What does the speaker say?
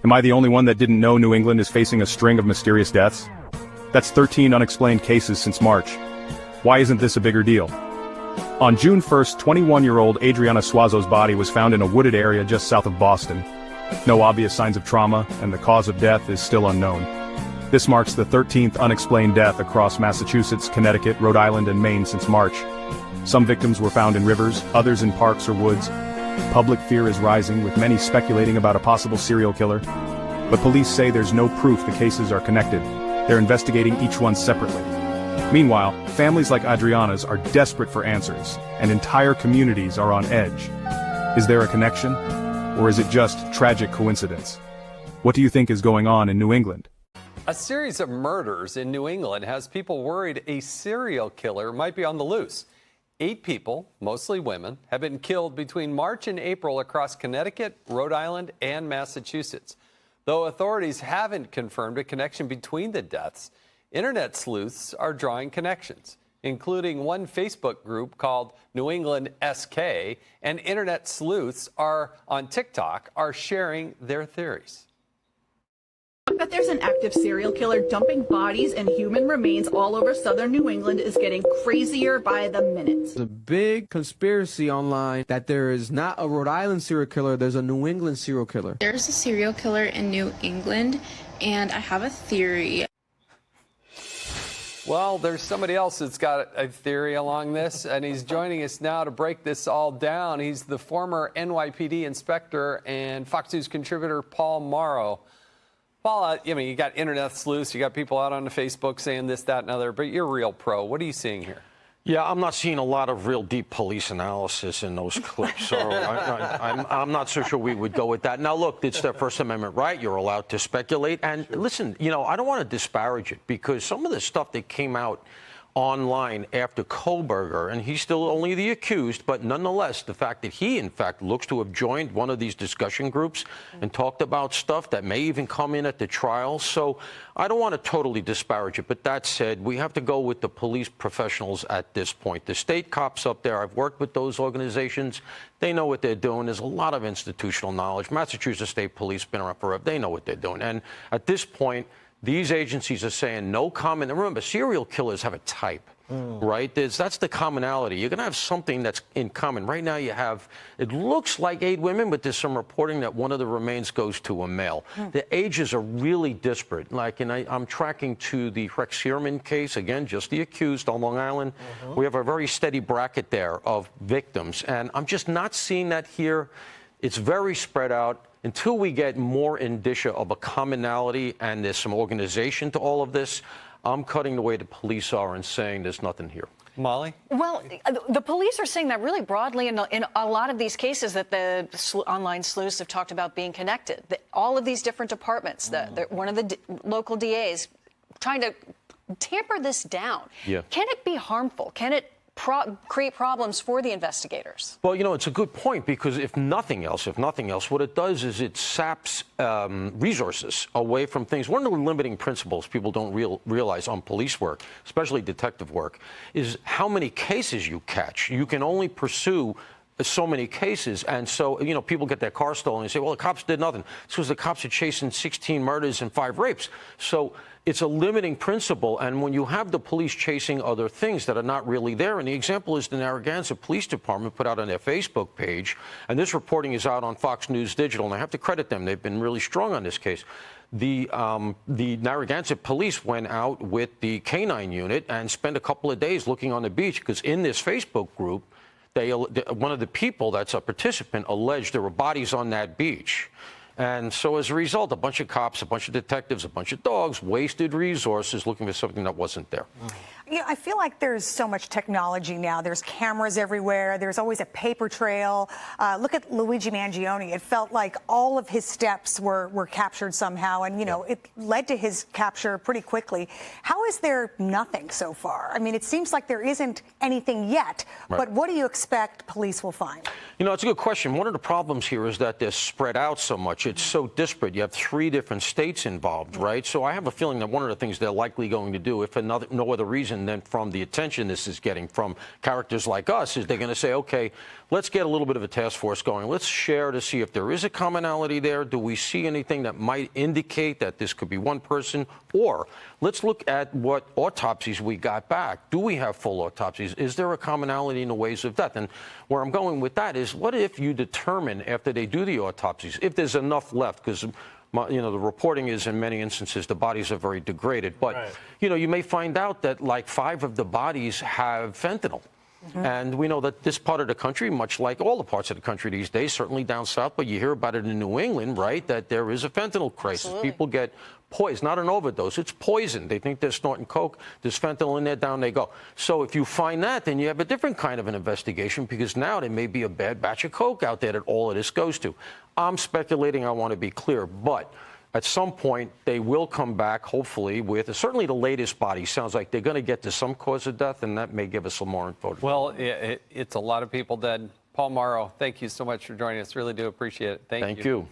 Am I the only one that didn't know New England is facing a string of mysterious deaths? That's 13 unexplained cases since March. Why isn't this a bigger deal? On June 1st, 21-year-old Adriana Suazo's body was found in a wooded area just south of Boston. No obvious signs of trauma, and the cause of death is still unknown. This marks the 13th unexplained death across Massachusetts, Connecticut, Rhode Island, and Maine since March. Some victims were found in rivers, others in parks or woods. Public fear is rising, with many speculating about a possible serial killer. But police say there's no proof the cases are connected. They're investigating each one separately. Meanwhile, families like Adriana's are desperate for answers, and entire communities are on edge. Is there a connection? Or is it just tragic coincidence? What do you think is going on in New England? A series of murders in New England has people worried a serial killer might be on the loose. 8 people, mostly women, have been killed between March and April across Connecticut, Rhode Island, and Massachusetts. Though authorities haven't confirmed a connection between the deaths, internet sleuths are drawing connections, including one Facebook group called New England SK, and internet sleuths on TikTok are sharing their theories. That there's an active serial killer dumping bodies and human remains all over southern New England is getting crazier by the minute. There's a big conspiracy online that there is not a Rhode Island serial killer, there's a New England serial killer. There's a serial killer in New England, and I have a theory. Well, there's somebody else that's got a theory along this, and he's joining us now to break this all down. He's the former NYPD inspector and Fox News contributor Paul Mauro. Paul, you got internet sleuths, you got people out on the Facebook saying this, that, and other, but you're a real pro. What are you seeing here? Yeah, I'm not seeing a lot of real deep police analysis in those clips, so I'm not so sure we would go with that. Now, look, it's their First Amendment right. You're allowed to speculate. And listen, I don't want to disparage it because some of the stuff that came out online after Kohlberger, and he's still only the accused, but nonetheless, the fact that he, in fact, looks to have joined one of these discussion groups and talked about stuff that may even come in at the trial. So I don't want to totally disparage it, but that said, we have to go with the police professionals at this point. The state cops up there, I've worked with those organizations. They know what they're doing. There's a lot of institutional knowledge. Massachusetts State Police been around forever. They know what they're doing. And at this point, these agencies are saying no comment. And remember, serial killers have a type, right? That's the commonality. You're going to have something that's in common. Right now you have, it looks like 8 women, but there's some reporting that one of the remains goes to a male. The ages are really disparate. And I'm tracking to the Rex Heuermann case, again, just the accused on Long Island. We have a very steady bracket there of victims. And I'm just not seeing that here. It's very spread out. Until we get more indicia of a commonality and there's some organization to all of this, I'm cutting the way the police are and saying there's nothing here. Molly? Well, the police are saying that really broadly in a lot of these cases that the online sleuths have talked about being connected. All of these different departments, one of the local DAs trying to tamper this down. Yeah. Can it be harmful? Can it create problems for the investigators? Well, it's a good point because if nothing else, what it does is it saps resources away from things. One of the limiting principles people don't realize on police work, especially detective work, is how many cases you catch. You can only pursue so many cases. And so, people get their car stolen and say, well, the cops did nothing. It's because the cops are chasing 16 murders and 5 rapes. So it's a limiting principle. And when you have the police chasing other things that are not really there, and the example is the Narragansett Police Department put out on their Facebook page, and this reporting is out on Fox News Digital, and I have to credit them. They've been really strong on this case. The Narragansett police went out with the K-9 unit and spent a couple of days looking on the beach because in this Facebook group, one of the people that's a participant alleged there were bodies on that beach. And so as a result, a bunch of cops, a bunch of detectives, a bunch of dogs wasted resources looking for something that wasn't there. I feel like there's so much technology now. There's cameras everywhere. There's always a paper trail. Look at Luigi Mangione. It felt like all of his steps were captured somehow, and, it led to his capture pretty quickly. How is there nothing so far? I mean, it seems like there isn't anything yet, but what do you expect police will find? It's a good question. One of the problems here is that they're spread out so much. it's so disparate. You have 3 different states involved, right? So I have a feeling that one of the things they're likely going to do, if no other reason than from the attention this is getting from characters like us, is they're going to say, okay, let's get a little bit of a task force going. Let's share to see if there is a commonality there. Do we see anything that might indicate that this could be one person? Or let's look at what autopsies we got back. Do we have full autopsies? Is there a commonality in the ways of death? And where I'm going with that is, what if you determine after they do the autopsies, if there's enough left, because the reporting is in many instances the bodies are very degraded, but you may find out that like 5 of the bodies have fentanyl. And we know that this part of the country, much like all the parts of the country these days, certainly down south, but you hear about it in New England, right, that there is a fentanyl crisis. Absolutely. People get poisoned, not an overdose, it's poison. They think they're snorting coke, there's fentanyl in there, down they go. So if you find that, then you have a different kind of an investigation, because now there may be a bad batch of coke out there that all of this goes to. I'm speculating, I want to be clear, but at some point, they will come back, hopefully, with certainly the latest body. Sounds like they're going to get to some cause of death, and that may give us some more info. Well, it's a lot of people dead. Paul Mauro, thank you so much for joining us. Really do appreciate it. Thank you. Thank you.